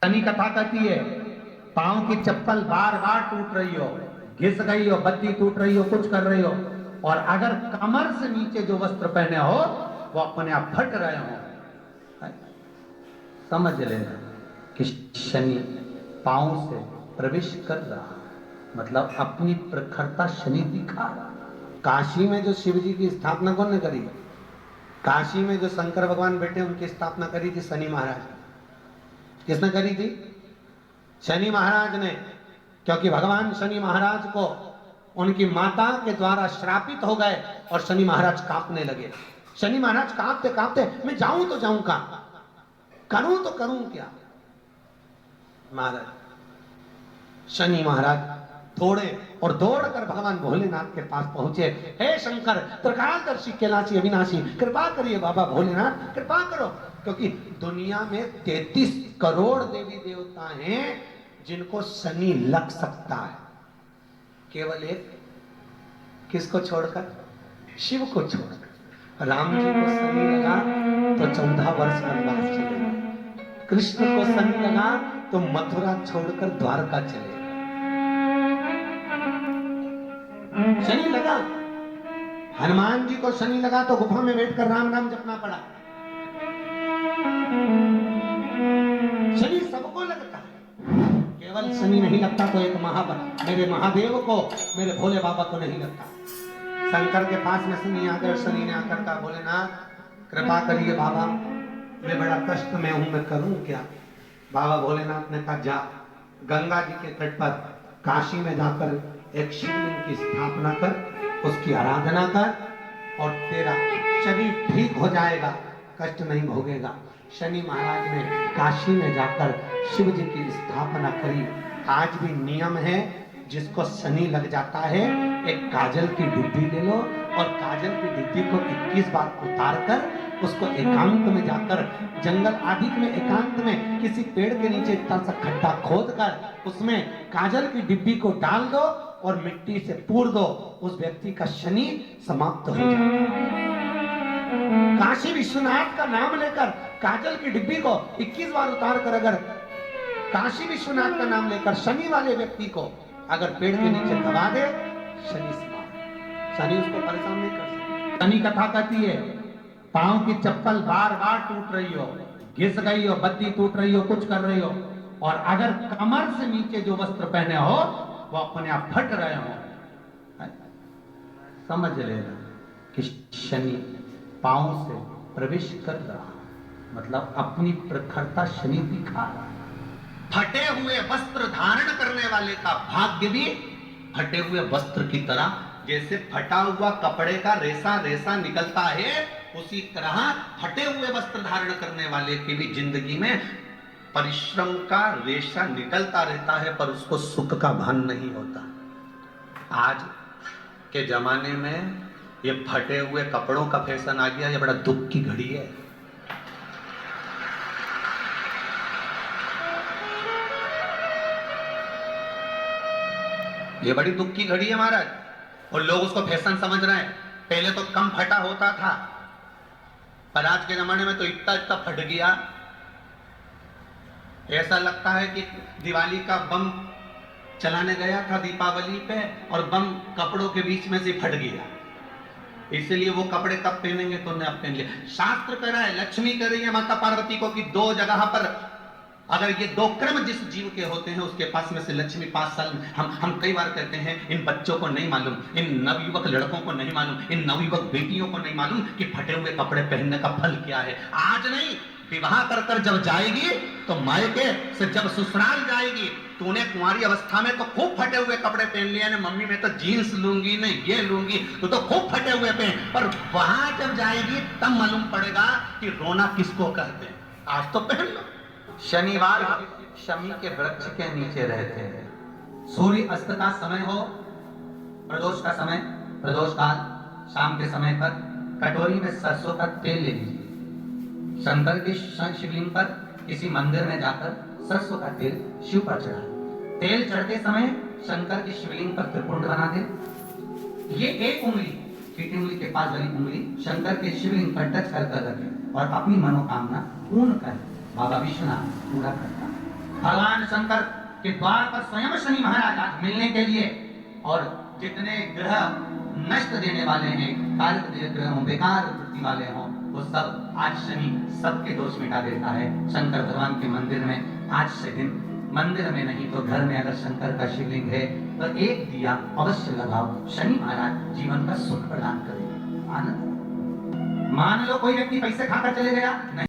शनि कथा कहती है पांव की चप्पल बार बार टूट रही हो, घिस गई हो, बत्ती टूट रही हो, कुछ कर रही हो, और अगर कमर से नीचे जो वस्त्र पहने हो वो अपने आप फट रहे हो, समझ लेना कि शनि पांव से प्रवेश कर रहा, मतलब अपनी प्रखरता शनि दिखा रहा। काशी में जो शिव जी की स्थापना कौन ने करी? काशी में जो शंकर भगवान बैठे उनकी स्थापना करी थी शनि महाराज। किसने करी थी? शनि महाराज ने, क्योंकि भगवान शनि महाराज को उनकी माता के द्वारा श्रापित हो गए और शनि महाराज कांपने लगे। शनि महाराज कांपते कांपते, मैं जाऊं तो जाऊं कहां, करूं तो करूं क्या। महाराज शनि महाराज दौड़े और दौड़कर भगवान भोलेनाथ के पास पहुंचे। हे शंकर त्रिकालदर्शी कैलाशी अविनाशी, कृपा करिए बाबा भोलेनाथ, कृपा करो, क्योंकि दुनिया में 33 करोड़ देवी देवता हैं जिनको शनि लग सकता है, केवल एक, किसको छोड़कर? शिव को छोड़कर। राम जी को शनि लगा तो 14 वर्ष वनवास चले, कृष्ण को शनि लगा तो मथुरा छोड़कर द्वारका चले। शनि लगा, हनुमान जी को शनि लगा तो गुफा में बैठकर राम नाम जपना पड़ा। शनि सबको लगता है, केवल शनि नहीं लगता तो एक मेरे महादेव को, मेरे भोले बाबा को नहीं लगता। शंकर के पास में शनि आकर, शनि ने आकर कहा भोलेनाथ कृपा करिए बाबा, मैं बड़ा कष्ट में हूं, मैं करूं क्या? बाबा भोलेनाथ ने कहा जा गंगा जी के तट पर काशी में जाकर एक शिवलिंग की स्थापना कर, उसकी आराधना कर और तेरा शरीर ठीक हो जाएगा, कष्ट नहीं भोगेगा। शनि महाराज ने काशी में जाकर शिव जी की स्थापना करी। आज भी नियम है, जिसको शनि लग जाता है एक काजल की डिब्बी ले लो और काजल की डिब्बी को 21 बार उतार कर उसको एकांत में जाकर, जंगल आदि में एकांत में किसी पेड़ के नीचे इतना सा खड्डा खोद कर उसमें काजल की डिब्बी को डाल दो और मिट्टी से पूर दो, उस व्यक्ति का शनि समाप्त हो जाता है। काशी विश्वनाथ का नाम लेकर काजल की डिब्बी को 21 बार उतार कर अगर काशी विश्वनाथ का नाम लेकर शनि वाले व्यक्ति को अगर पेड़ के नीचे दबा दे, शनि समाप्त, शनि उसको परेशान नहीं कर सकता। शनि कथा कहती है पांव की चप्पल बार बार टूट रही हो, घिस गई हो, बत्ती टूट रही हो, कुछ कर रही हो, और अगर कमर से नीचे जो वस्त्र पहने हो वो अपने आप फट रहे हो, समझ लेना कि शनि पांव से प्रवेश कर रहा, मतलब अपनी प्रखरता शनि दिखा रहा। फटे हुए वस्त्र धारण करने वाले का भाग्य भी फटे हुए वस्त्र की तरह, जैसे फटा हुआ कपड़े का रेसा रेसा निकलता है, उसी तरह फटे हुए वस्त्र धारण करने वाले की भी जिंदगी में परिश्रम का रेशा निकलता रहता है, पर उसको सुख का भान नहीं होता। आज के जमाने में ये फटे हुए कपड़ों का फैशन आ गया, ये बड़ा दुख की घड़ी है। ये बड़ी दुख की घड़ी है महाराज, और लोग उसको फैशन समझ रहे हैं। पहले तो कम फटा होता था, पर आज के जमाने में तो इतना इतना फट गया, ऐसा लगता है कि दिवाली का बम चलाने गया था दीपावली पे और बम कपड़ों के बीच में से फट गया, इसलिए वो कपड़े कब पहनेंगे तो उन्हें अब पहन लिया। शास्त्र कह रहा है, लक्ष्मी कह रही है माता पार्वती को कि 2 जगह पर अगर ये 2 क्रम जिस जीव के होते हैं उसके पास में से लक्ष्मी 5 साल में, हम कई बार कहते हैं इन बच्चों को नहीं मालूम, इन नवयुवक लड़कों को नहीं मालूम, इन नवयुवक बेटियों को नहीं मालूम कि फटे हुए कपड़े पहनने का फल क्या है। आज नहीं, विवाह कर कर जब जाएगी तो मायके से जब ससुराल जाएगी तो उन्हें कुंवारी अवस्था में तो खूब फटे हुए कपड़े पहन लिए, मम्मी मैं तो जीन्स लूंगी, नहीं ये लूंगी, तो खूब फटे हुए पहन, पर वहां जब जाएगी तब मालूम पड़ेगा कि रोना किसको कहते हैं। आज तो पहन लो। शनिवार शमी के वृक्ष के नीचे रहते हैं, सूर्य अस्त का समय हो, प्रदोष का समय, प्रदोष काल शाम के समय पर कटोरी में सरसों का तेल ले लीजिए, शंकर के शिवलिंग पर किसी मंदिर में जाकर सरसों का तेल शिव पर चढ़ा, तेल चढ़ते समय शंकर के शिवलिंग पर त्रिपुंड बना दे, ये एक उंगली चीटी उंगली के पास वाली उंगली शंकर के शिवलिंग पर टच कर रखें और अपनी मनोकामना पूर्ण कर बाबा विश्वनाथ पूरा करता है। भगवान शंकर के द्वार पर स्वयं शनि महाराज आज मिलने के लिए, और जितने ग्रह नष्ट देने वाले हैं, कार्य ग्रह हों, बेकार वृत्ति वाले हों, वो सब आज शनि सबके दोष मिटा देता है। शंकर भगवान के मंदिर में आज से दिन, मंदिर में नहीं तो घर में अगर शंकर का शिवलिंग है तो एक दिया अवश्य लगाओ। शनि महाराज जीवन का सुख प्रदान करेंगे, आनंद। मान लो कोई व्यक्ति पैसे खाकर चले गया, नहीं